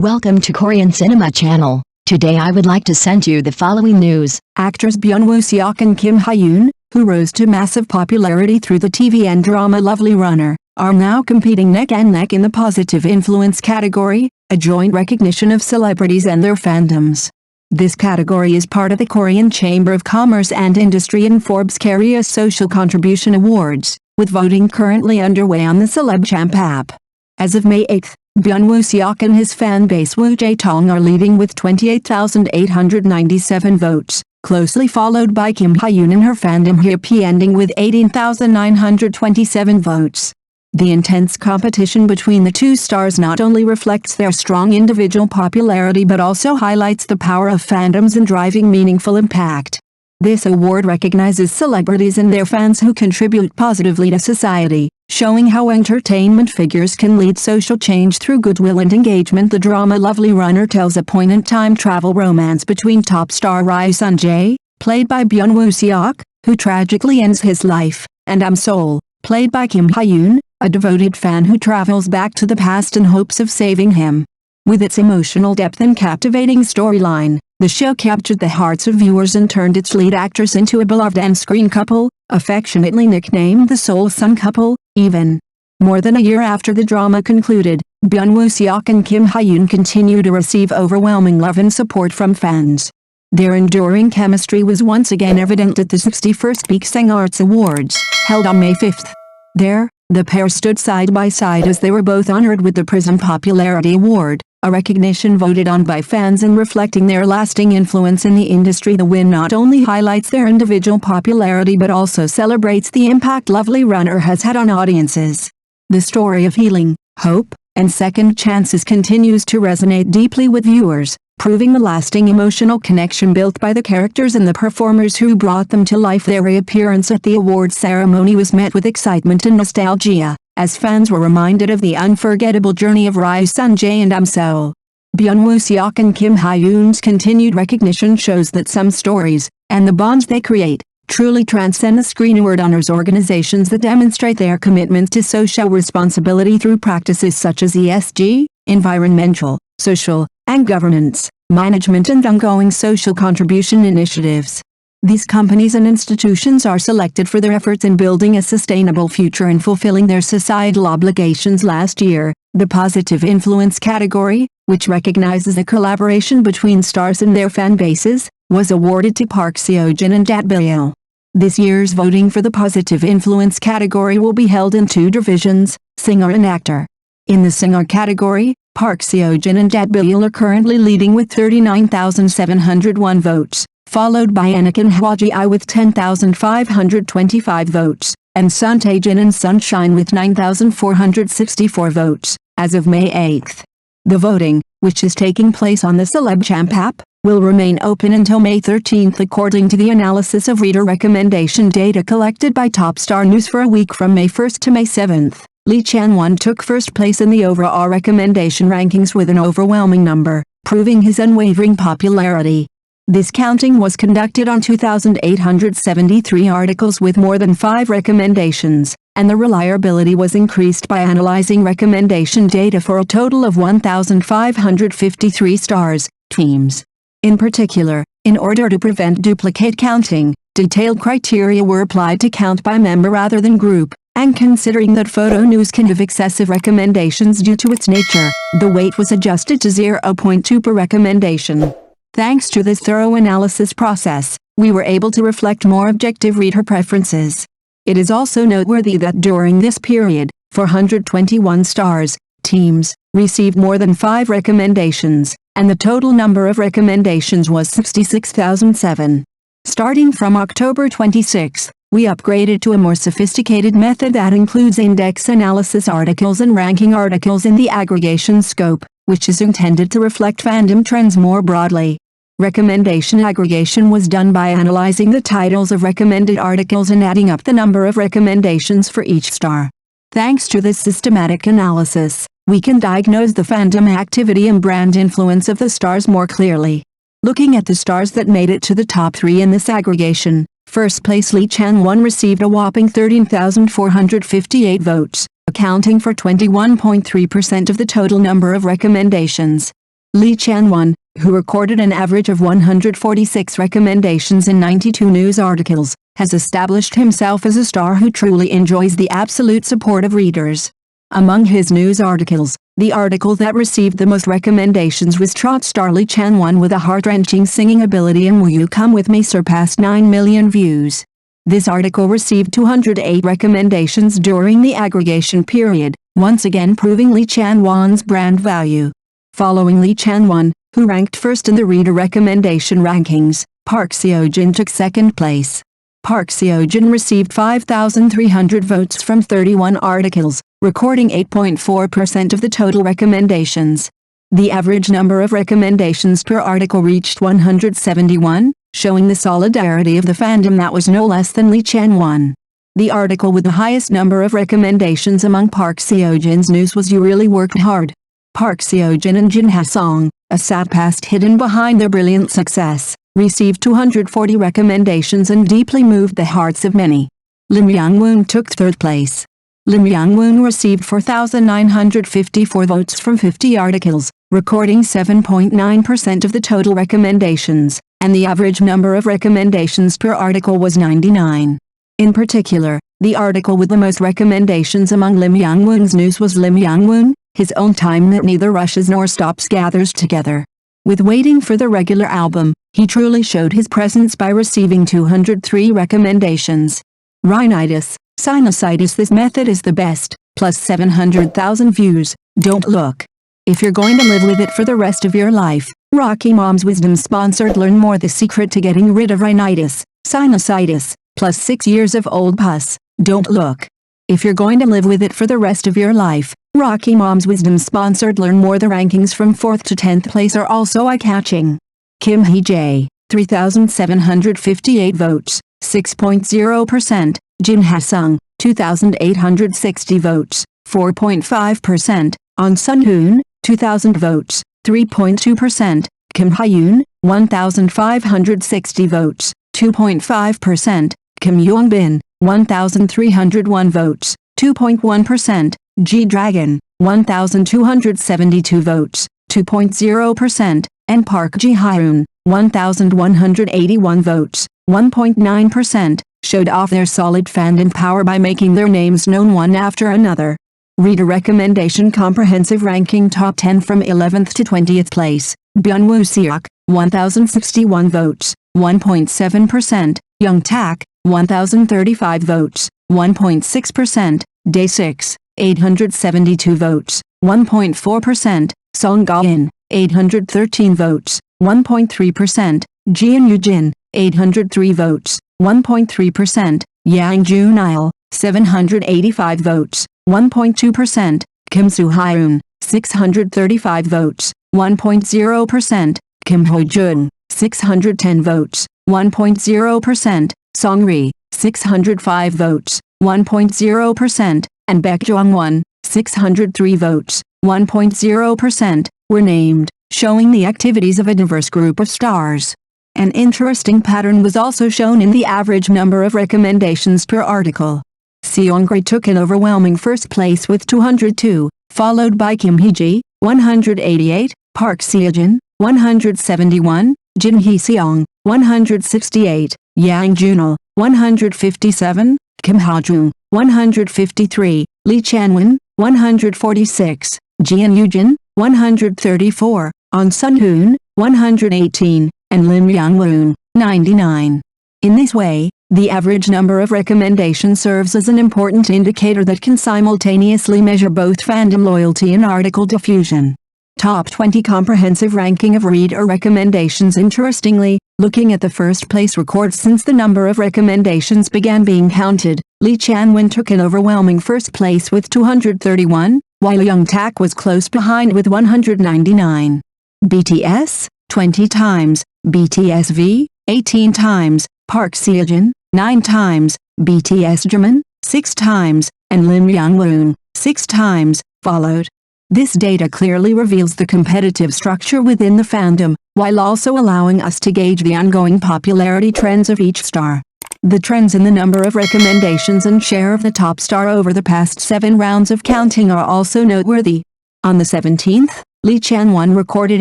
Welcome to Korean Cinema Channel. Today I would like to send you the following news. Actors Byun, Woo-seok and Kim Hye-yoon, who rose to massive popularity through the TV and drama Lovely Runner, are now competing neck and neck in the Positive Influence category, a joint recognition of celebrities and their fandoms. This category is part of the Korean Chamber of Commerce and Industry and Forbes Korea Social Contribution Awards, with voting currently underway on the Celeb Champ app. As of May 8, Byun Woo-seok and his fan base Woo Jae-tong are leading with 28,897 votes, closely followed by Kim Hye-yoon and her fandom Hae-in ending with 18,927 votes. The intense competition between the two stars not only reflects their strong individual popularity but also highlights the power of fandoms in driving meaningful impact. This award recognizes celebrities and their fans who contribute positively to society, showing how entertainment figures can lead social change through goodwill and engagement. The drama Lovely Runner tells a poignant time travel romance between top star Ryu Sun-jae, played by Byun Woo-seok, who tragically ends his life, and Sol, played by Kim Hye-yoon, a devoted fan who travels back to the past in hopes of saving him. With its emotional depth and captivating storyline, the show captured the hearts of viewers and turned its lead actress into a beloved on-screen couple, affectionately nicknamed the Soul Sun couple. Even more than a year after the drama concluded, Byun Woo-seok and Kim Hye-yoon continue to receive overwhelming love and support from fans. Their enduring chemistry was once again evident at the 61st Pasangan Arts Awards, held on May 5. There, the pair stood side by side as they were both honored with the Prism Popularity Award, a recognition voted on by fans and reflecting their lasting influence in the industry. The win not only highlights their individual popularity but also celebrates the impact Lovely Runner has had on audiences. The story of healing, hope, and second chances continues to resonate deeply with viewers, proving the lasting emotional connection built by the characters and the performers who brought them to life. Their reappearance at the awards ceremony was met with excitement and nostalgia, as fans were reminded of the unforgettable journey of Ryu Sun-jae and Sol. Byun Woo-seok and Kim Hye-yoon's continued recognition shows that some stories, and the bonds they create, truly transcend the screen. Award honors organizations that demonstrate their commitment to social responsibility through practices such as ESG, environmental, social, and governance, management and ongoing social contribution initiatives. These companies and institutions are selected for their efforts in building a sustainable future and fulfilling their societal obligations. Last year, the Positive Influence category, which recognizes a collaboration between stars and their fan bases, was awarded to Park Seo-joon and Byun. This year's voting for the Positive Influence category will be held in two divisions, singer and actor. In the singer category, Park Seo-joon and Byun are currently leading with 39,701 votes, followed by Anakin Hwaji with 10,525 votes, and Sun Tae-jin and Sunshine with 9,464 votes, as of May 8. The voting, which is taking place on the Celeb Champ app, will remain open until May 13 according to the analysis of reader recommendation data collected by Top Star News. For a week from May 1 to May 7. Lee Chan-won took first place in the overall recommendation rankings with an overwhelming number, proving his unwavering popularity. This counting was conducted on 2,873 articles with more than 5 recommendations, and the reliability was increased by analyzing recommendation data for a total of 1,553 stars, teams. In particular, in order to prevent duplicate counting, detailed criteria were applied to count by member rather than group. And considering that photo news can have excessive recommendations due to its nature, the weight was adjusted to 0.2 per recommendation. Thanks to this thorough analysis process, we were able to reflect more objective reader preferences. It is also noteworthy that during this period, 421 stars, teams, received more than 5 recommendations, and the total number of recommendations was 66,007. Starting from October 26, we upgraded to a more sophisticated method that includes index analysis articles and ranking articles in the aggregation scope, which is intended to reflect fandom trends more broadly. Recommendation aggregation was done by analyzing the titles of recommended articles and adding up the number of recommendations for each star. Thanks to this systematic analysis, we can diagnose the fandom activity and brand influence of the stars more clearly. Looking at the stars that made it to the top 3 in this aggregation, first place Lee Chan-won received a whopping 13,458 votes, accounting for 21.3% of the total number of recommendations. Lee Chan-won, who recorded an average of 146 recommendations in 92 news articles, has established himself as a star who truly enjoys the absolute support of readers. Among his news articles, the article that received the most recommendations was Trot star Lee Chan-won with a heart-wrenching singing ability and Will You Come With Me surpassed 9 million views. This article received 208 recommendations during the aggregation period, once again proving Lee Chan-won's brand value. Following Lee Chan-won, who ranked first in the reader recommendation rankings, Park Seo-jin took second place. Park Seo-jin received 5,300 votes from 31 articles, recording 8.4% of the total recommendations. The average number of recommendations per article reached 171, showing the solidarity of the fandom that was no less than Lee Chan-won. The article with the highest number of recommendations among Park Seo-jin's news was You Really Worked Hard. Park Seo-jin and Jin Ha-sung, a sad past hidden behind their brilliant success, received 240 recommendations and deeply moved the hearts of many. Lim Young-woon took third place. Lim Young-woon received 4,954 votes from 50 articles, recording 7.9% of the total recommendations, and the average number of recommendations per article was 99. In particular, the article with the most recommendations among Lim Young-woon's news was Lim Young-woon, His Own Time That Neither Rushes Nor Stops Gathers Together. With Waiting for the regular album, he truly showed his presence by receiving 203 recommendations. Rhinitis, sinusitis. This method is the best, plus 700,000 views. Don't look. If you're going to live with it for the rest of your life, Rocky Mom's Wisdom sponsored Learn More, the secret to getting rid of rhinitis, sinusitis, plus 6 years of old pus. Don't look. If you're going to live with it for the rest of your life, Rocky Mom's Wisdom sponsored Learn More. The rankings from 4th to 10th place are also eye-catching. Kim Hye-yoon, 3,758 votes, 6.0%. Jin Ha-sung, 2,860 votes, 4.5%. On Sun-hoon, 2,000 votes, 3.2%. Kim Hye-yoon, 1,560 votes, 2.5%. Kim Yong-bin, 1,301 votes, 2.1%. G-Dragon, 1,272 votes, 2.0%, and Park Ji-hyun, 1,181 votes, 1.9%, showed off their solid fandom power by making their names known one after another. Reader recommendation comprehensive ranking top 10 from 11th to 20th place. Byun Woo-seok, 1,061 votes, 1.7%. Young Tak, 1,035 votes, 1.6%. Day 6, 872 votes, 1.4%. Song Ga-in, 813 votes, 1.3%. Jeon Yoo-jin, 803 votes, 1.3%. Yang Jun-il, 785 votes, 1.2%. Kim Soo-hyun, 635 votes, 1.0%. Kim Hye-yoon, 610 votes, 1.0%. Song-ri, 605 votes, 1.0%, and Baek Jong-won, 603 votes, 1.0%, were named, showing the activities of a diverse group of stars. An interesting pattern was also shown in the average number of recommendations per article. Seong-ri took an overwhelming first place with 202, followed by Kim Hye-ji, 188, Park Seo-jin, 171, Jin Hee-seong, 168, Yang Jun-il, 157, Kim Ha-jung, 153, Lee Chan-won, 146, Jeon Yoo-jin, 134, On Sun-hoon, 118, and Lim Young-woon, 99. In this way, the average number of recommendations serves as an important indicator that can simultaneously measure both fandom loyalty and article diffusion. Top 20 comprehensive ranking of reader recommendations. Interestingly, looking at the first place records since the number of recommendations began being counted, Lee Chan-won took an overwhelming first place with 231, while Young Tak was close behind with 199. BTS, 20 times, BTS V, 18 times, Park Seo-jin, 9 times, BTS Jimin, 6 times, and Lim Young-woon, 6 times, followed. This data clearly reveals the competitive structure within the fandom, while also allowing us to gauge the ongoing popularity trends of each star. The trends in the number of recommendations and share of the top star over the past 7 rounds of counting are also noteworthy. On the 17th, Lee Chan-won recorded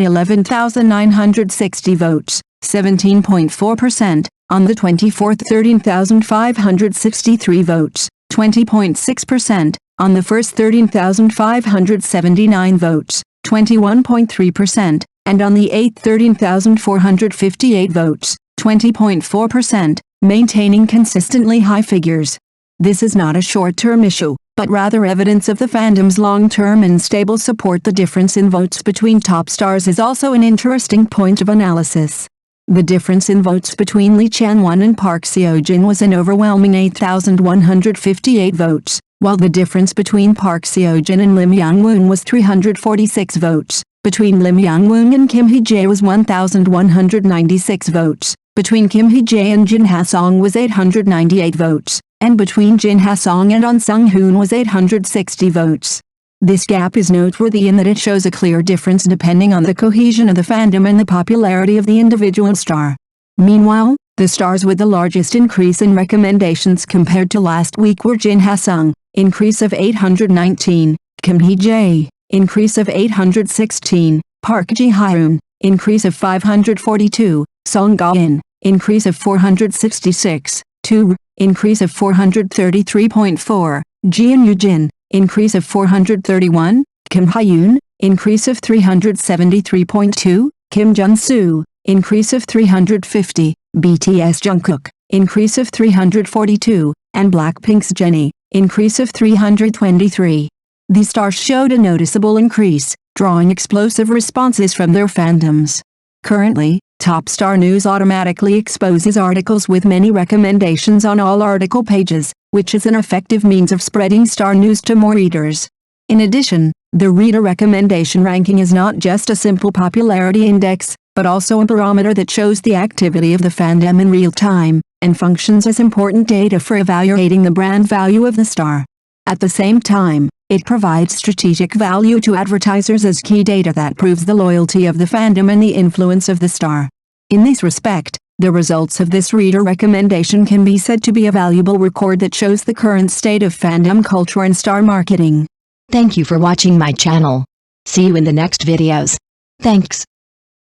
11,960 votes, 17.4%, on the 24th 13,563 votes, 20.6%, on the first 13,579 votes, 21.3%, and on the 8th 13,458 votes, 20.4%, maintaining consistently high figures. This is not a short-term issue, but rather evidence of the fandom's long-term and stable support. The difference in votes between top stars is also an interesting point of analysis. The difference in votes between Lee Chan-won and Park Seo-joon was an overwhelming 8,158 votes, while the difference between Park Seo-joon and Lim Young-woon was 346 votes. Between Lim Young-woon and Kim Hye-jae was 1,196 votes. Between Kim Hye-jae and Jin Ha-sung was 898 votes, and between Jin Ha-sung and Ahn Sung-hoon was 860 votes. This gap is noteworthy in that it shows a clear difference depending on the cohesion of the fandom and the popularity of the individual star. Meanwhile, the stars with the largest increase in recommendations compared to last week were Jin Ha-sung, increase of 819, Kim Hye-jae, increase of 816, Park Ji-hyun, increase of 542, Song Ga-in, increase of 466, Tu, increase of 433.4, Jeon Yoo-jin, increase of 431, Kim Hye-yoon, increase of 373.2, Kim Jun-soo, increase of 350, BTS Jungkook, increase of 342, and Blackpink's Jennie, increase of 323. These stars showed a noticeable increase, drawing explosive responses from their fandoms. Currently, Top Star News automatically exposes articles with many recommendations on all article pages, which is an effective means of spreading star news to more readers. In addition, the reader recommendation ranking is not just a simple popularity index, but also a barometer that shows the activity of the fandom in real time, and functions as important data for evaluating the brand value of the star. At the same time, it provides strategic value to advertisers as key data that proves the loyalty of the fandom and the influence of the star. In this respect, the results of this reader recommendation can be said to be a valuable record that shows the current state of fandom culture and star marketing. Thank you for watching my channel. See you in the next videos. Thanks.